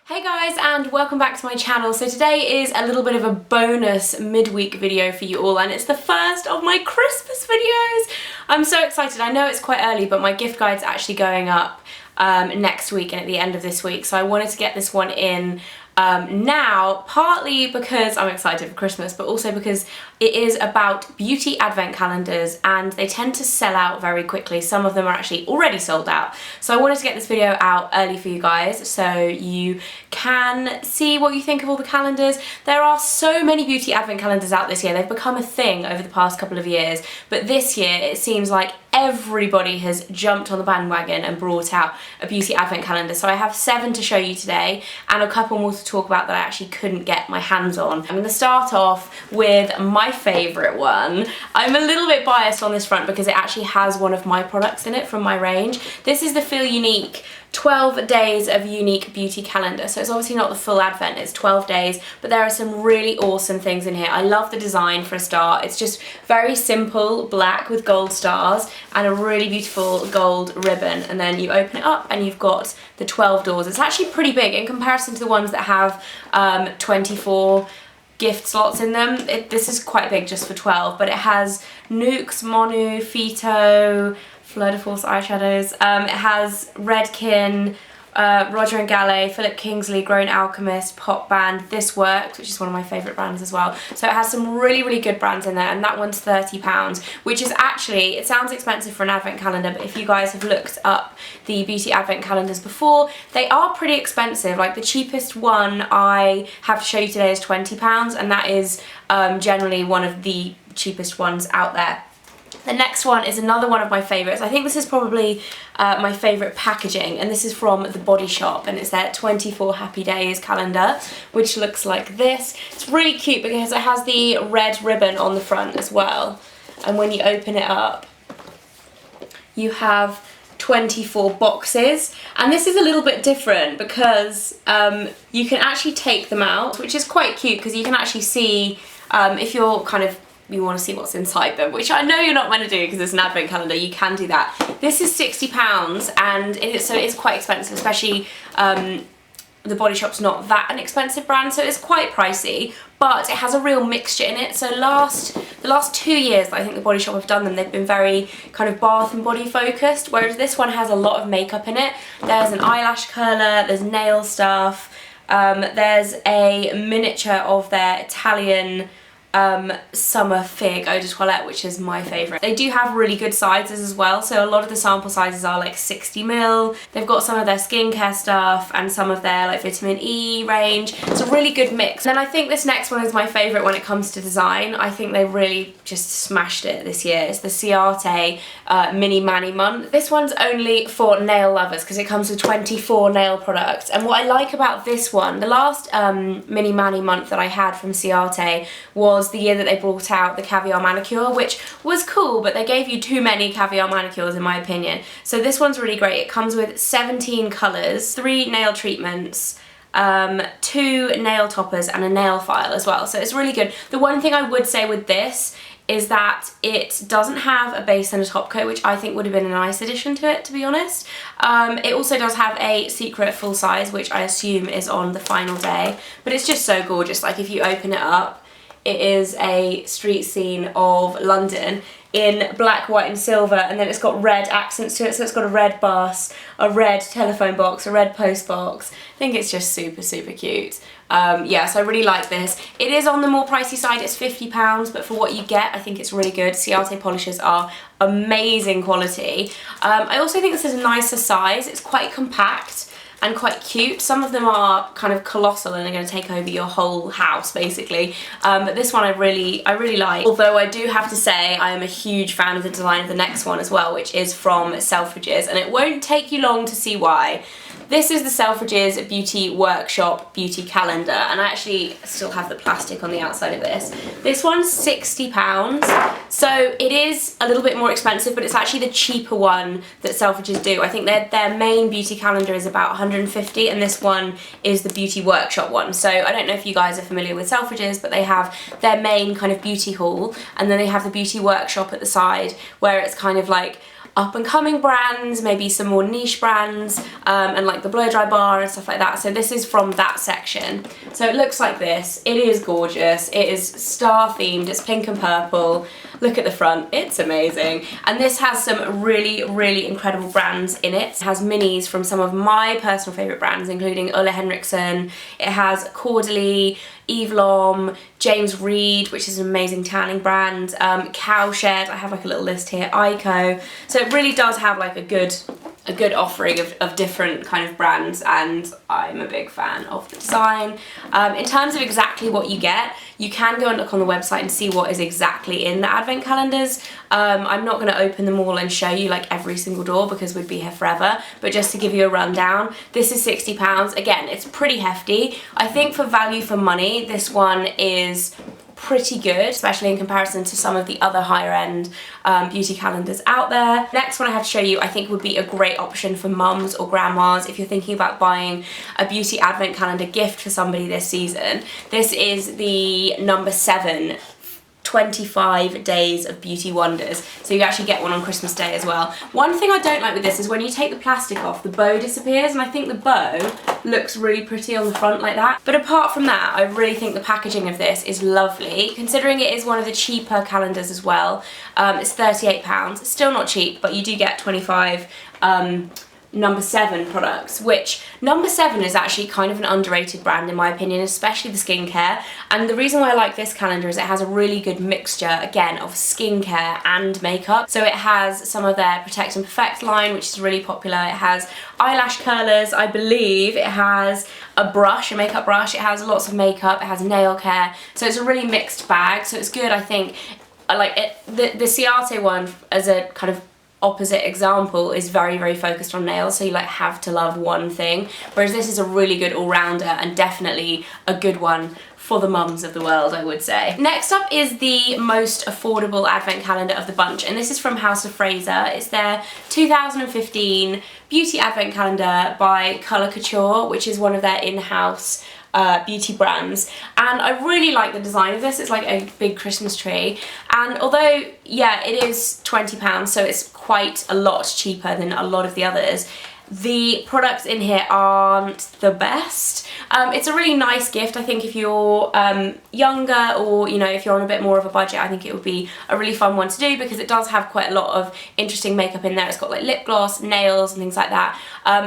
Hey guys, and welcome back to my channel. So today is a little bit of a bonus midweek video for you all, and it's the first of my Christmas videos. I'm so excited. I know it's quite early, but my gift guide's actually going up next week and at the end of this week, so I wanted to get this one in now, partly because I'm excited for Christmas, but also because it is about beauty advent calendars and they tend to sell out very quickly. Some of them are actually already sold out. So I wanted to get this video out early for you guys so you can see what you think of all the calendars. There are so many beauty advent calendars out this year. They've become a thing over the past couple of years, but this year it seems like everybody has jumped on the bandwagon and brought out a beauty advent calendar. So I have 7 to show you today and a couple more to talk about that I actually couldn't get my hands on. I'm going to start off with my favourite one. I'm a little bit biased on this front because it actually has one of my products in it from my range. This is the Feel Unique 12 days of unique beauty calendar. So it's obviously not the full advent, it's 12 days, but there are some really awesome things in here. I love the design for a start. It's just very simple black with gold stars and a really beautiful gold ribbon, and then you open it up and you've got the 12 doors. It's actually pretty big in comparison to the ones that have 24 gift slots in them. This is quite big just for 12, but it has Nuxe, Monu, Phyto, Fleur eyeshadows. It has Redken, Roger and Gallet, Philip Kingsley, Grown Alchemist, Pop Band, This Works, which is one of my favourite brands as well. So it has some really good brands in there, and that one's £30, which is actually, it sounds expensive for an advent calendar, but if you guys have looked up the beauty advent calendars before, they are pretty expensive. Like the cheapest one I have to show you today is £20, and that is generally one of the cheapest ones out there. The next one is another one of my favourites. I think this is probably my favourite packaging, and this is from The Body Shop, and it's their 24 Happy Days calendar, which looks like this. It's really cute because it has the red ribbon on the front as well, and when you open it up you have 24 boxes, and this is a little bit different because you can actually take them out, which is quite cute because you can actually see if you're you want to see what's inside them, which I know you're not meant to do because it's an advent calendar. You can do that. This is £60, and so it is quite expensive, especially The Body Shop's not that an expensive brand, so it's quite pricey, but it has a real mixture in it. So the last 2 years that I think The Body Shop have done them, they've been very kind of bath and body focused, whereas this one has a lot of makeup in it. There's an eyelash curler, there's nail stuff, there's a miniature of their Italian summer fig eau de toilette, which is my favourite. They do have really good sizes as well, so a lot of the sample sizes are like 60ml. They've got some of their skincare stuff and some of their like vitamin E range. It's a really good mix. And then I think this next one is my favourite when it comes to design. I think they really just smashed it this year. It's the Ciaté Mini Mani Month. This one's only for nail lovers because it comes with 24 nail products. And what I like about this one, the last Mini Mani Month that I had from Ciaté was the year that they brought out the caviar manicure, which was cool, but they gave you too many caviar manicures in my opinion. So this one's really great. It comes with 17 colours, 3 nail treatments, 2 nail toppers and a nail file as well, so it's really good. The one thing I would say with this is that it doesn't have a base and a top coat, which I think would have been a nice addition to it, to be honest. It also does have a secret full size, which I assume is on the final day, but it's just so gorgeous. Like if you open it up, it is a street scene of London in black, white and silver, and then it's got red accents to it, so it's got a red bus, a red telephone box, a red post box. I think it's just super cute. Yeah, so I really like this. It is on the more pricey side, it's £50, but for what you get, I think it's really good. Ciaté polishes are amazing quality. I also think this is a nicer size. It's quite compact and quite cute. Some of them are kind of colossal and are going to take over your whole house basically, but this one I really like. Although I do have to say I am a huge fan of the design of the next one as well, which is from Selfridges, and it won't take you long to see why. This is the Selfridges Beauty Workshop Beauty Calendar, and I actually still have the plastic on the outside of this. This one's £60, so it is a little bit more expensive, but it's actually the cheaper one that Selfridges do. I think their main beauty calendar is about £150, and this one is the Beauty Workshop one. So I don't know if you guys are familiar with Selfridges, but they have their main kind of beauty haul, and then they have the Beauty Workshop at the side, where it's kind of like up and coming brands, maybe some more niche brands, and like the blow dry bar and stuff like that. So this is from that section. So it looks like this. It is gorgeous. It is star themed. It's pink and purple. Look at the front. It's amazing. And this has some really, really incredible brands in it. It has minis from some of my personal favourite brands, including Ole Henriksen. It has Caudalie, Eve Lom, James Reed, which is an amazing tanning brand, Cowshed, I have like a little list here, Ico. So it really does have like a good offering of different kind of brands, and I'm a big fan of the design. In terms of exactly what you get, you can go and look on the website and see what is exactly in the advent calendars. I'm not going to open them all and show you like every single door because we'd be here forever, but just to give you a rundown, this is £60. Again, it's pretty hefty. I think for value for money, this one is pretty good, especially in comparison to some of the other higher end beauty calendars out there. Next one I have to show you, I think would be a great option for mums or grandmas if you're thinking about buying a beauty advent calendar gift for somebody this season. This is the number 7 25 days of beauty wonders, so you actually get one on Christmas Day as well. One thing I don't like with this is when you take the plastic off, the bow disappears, and I think the bow looks really pretty on the front like that. But apart from that, I really think the packaging of this is lovely, considering it is one of the cheaper calendars as well. It's £38. It's still not cheap, but you do get 25 number 7 products, which number 7 is actually kind of an underrated brand in my opinion, especially the skincare. And the reason why I like this calendar is it has a really good mixture, again, of skincare and makeup. So it has some of their Protect and Perfect line, which is really popular. It has eyelash curlers, I believe. It has a brush, a makeup brush. It has lots of makeup. It has nail care. So it's a really mixed bag. So it's good, I think. I like it. The Ciaté one, as a kind of opposite example, is very, very focused on nails, so you like have to love one thing, whereas this is a really good all-rounder and definitely a good one for the mums of the world, I would say. Next up is the most affordable advent calendar of the bunch, and this is from House of Fraser. It's their 2015 beauty advent calendar by Colour Couture, which is one of their in-house beauty brands, and I really like the design of this. It's like a big Christmas tree, and although, yeah, it is £20, so it's quite a lot cheaper than a lot of the others, the products in here aren't the best. It's a really nice gift, I think, if you're younger, or, you know, if you're on a bit more of a budget. I think it would be a really fun one to do because it does have quite a lot of interesting makeup in there. It's got like lip gloss, nails and things like that,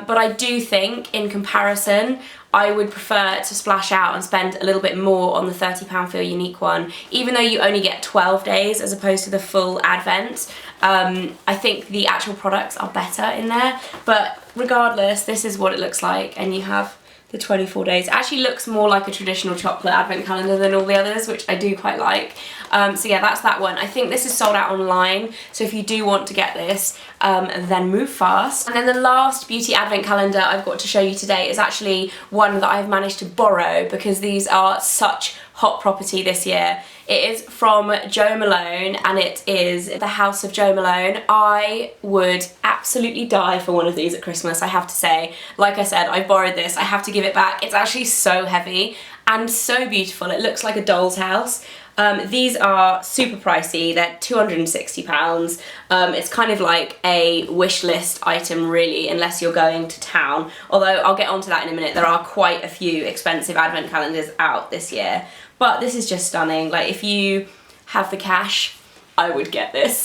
but I do think in comparison I would prefer to splash out and spend a little bit more on the £30 Feel Unique one, even though you only get 12 days as opposed to the full advent. I think the actual products are better in there, but regardless, this is what it looks like, and you have the 24 days. It actually looks more like a traditional chocolate advent calendar than all the others, which I do quite like. So yeah, that's that one. I think this is sold out online, so if you do want to get this, then move fast. And then the last beauty advent calendar I've got to show you today is actually one that I've managed to borrow because these are such hot property this year. It is from Jo Malone, and it is the House of Jo Malone. I would absolutely die for one of these at Christmas, I have to say. Like I said, I borrowed this, I have to give it back. It's actually so heavy and so beautiful. It looks like a doll's house. These are super pricey. They're £260. It's kind of like a wish list item really, unless you're going to town. Although I'll get onto that in a minute. There are quite a few expensive advent calendars out this year. But this is just stunning. Like, if you have the cash, I would get this.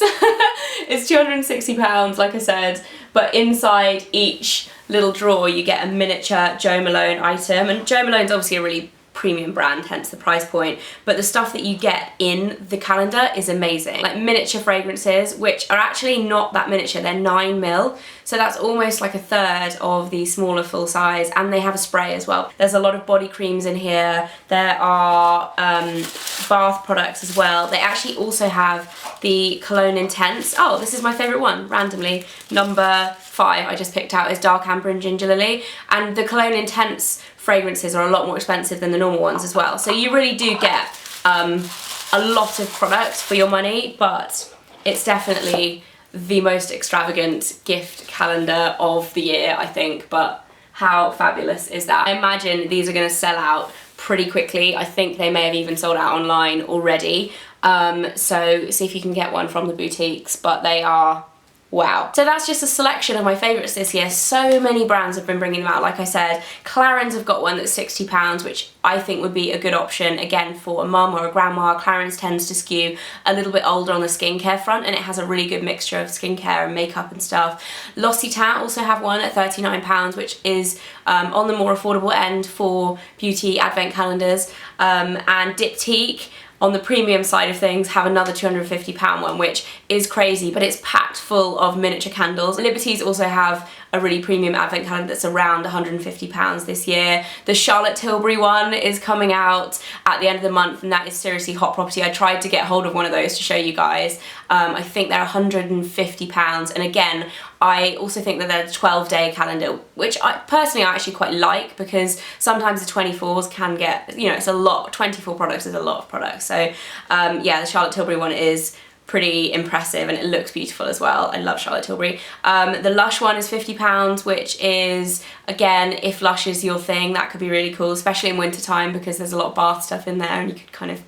It's £260, like I said, but inside each little drawer you get a miniature Jo Malone item. And Jo Malone's obviously a really premium brand, hence the price point, but the stuff that you get in the calendar is amazing. Like miniature fragrances, which are actually not that miniature, they're 9ml, so that's almost like a third of the smaller full size, and they have a spray as well. There's a lot of body creams in here. There are bath products as well. They actually also have the Cologne Intense. Oh, this is my favourite one, randomly. Number 5 I just picked out is Dark Amber and Ginger Lily, and the Cologne Intense fragrances are a lot more expensive than the normal ones as well. So you really do get a lot of products for your money, but it's definitely the most extravagant gift calendar of the year, I think. But how fabulous is that? I imagine these are going to sell out pretty quickly. I think they may have even sold out online already. So see if you can get one from the boutiques, but they are Wow. So that's just a selection of my favourites this year. So many brands have been bringing them out. Like I said, Clarins have got one that's £60, which I think would be a good option, again, for a mum or a grandma. Clarins tends to skew a little bit older on the skincare front, and it has a really good mixture of skincare and makeup and stuff. L'Occitane also have one at £39, which is on the more affordable end for beauty advent calendars. And Diptyque, on the premium side of things, have another £250 one, which is crazy, but it's packed full of miniature candles. Liberty's also have a really premium advent calendar that's around £150 this year. The Charlotte Tilbury one is coming out at the end of the month, and that is seriously hot property. I tried to get hold of one of those to show you guys. I think they're £150, and again, I also think that they're a 12-day calendar, which I personally actually quite like, because sometimes the 24s can get, you know, it's a lot. 24 products is a lot of products. So yeah, the Charlotte Tilbury one is pretty impressive, and it looks beautiful as well. I love Charlotte Tilbury. The Lush one is £50, which is, again, if Lush is your thing, that could be really cool, especially in winter time, because there's a lot of bath stuff in there, and you could kind of,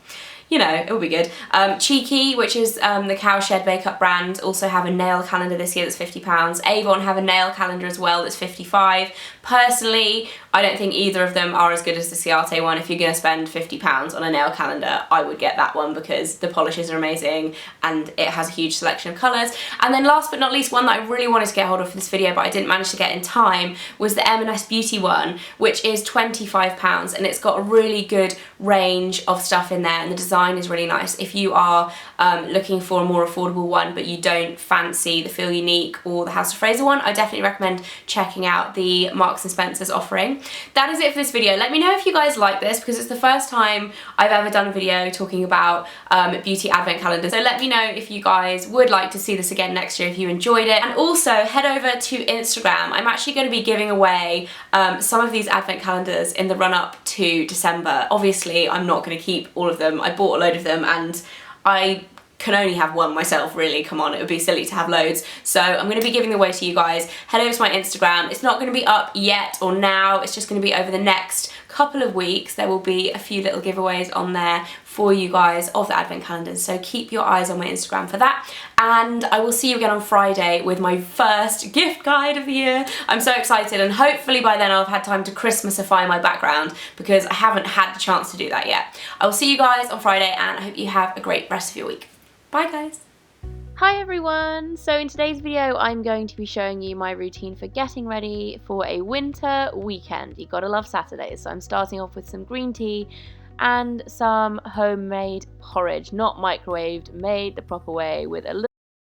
you know, it will be good. Cheeky, which is the Cowshed makeup brand, also have a nail calendar this year that's £50. Avon have a nail calendar as well that's £55. Personally, I don't think either of them are as good as the Ciaté one. If you're going to spend £50 on a nail calendar, I would get that one, because the polishes are amazing and it has a huge selection of colours. And then last but not least, one that I really wanted to get hold of for this video but I didn't manage to get in time, was the M&S Beauty one, which is £25, and it's got a really good range of stuff in there, and the design is really nice. If you are looking for a more affordable one but you don't fancy the Feel Unique or the House of Fraser one, I definitely recommend checking out the Marks & Spencer's offering. That is it for this video. Let me know if you guys like this, because it's the first time I've ever done a video talking about beauty advent calendars. So let me know if you guys would like to see this again next year, if you enjoyed it. And also head over to Instagram. I'm actually going to be giving away some of these advent calendars in the run-up to December. Obviously, I'm not going to keep all of them. I bought a load of them and I can only have one myself, really. Come on, it would be silly to have loads. So I'm going to be giving them away to you guys. Head over to my Instagram. It's not going to be up yet or now. It's just going to be over the next couple of weeks. There will be a few little giveaways on there for you guys of the advent calendars. So keep your eyes on my Instagram for that. And I will see you again on Friday with my first gift guide of the year. I'm so excited, and hopefully by then I'll have had time to Christmasify my background, because I haven't had the chance to do that yet. I will see you guys on Friday, and I hope you have a great rest of your week. Bye guys! Hi everyone! So in today's video I'm going to be showing you my routine for getting ready for a winter weekend. You gotta love Saturdays. So I'm starting off with some green tea and some homemade porridge, not microwaved, made the proper way with a little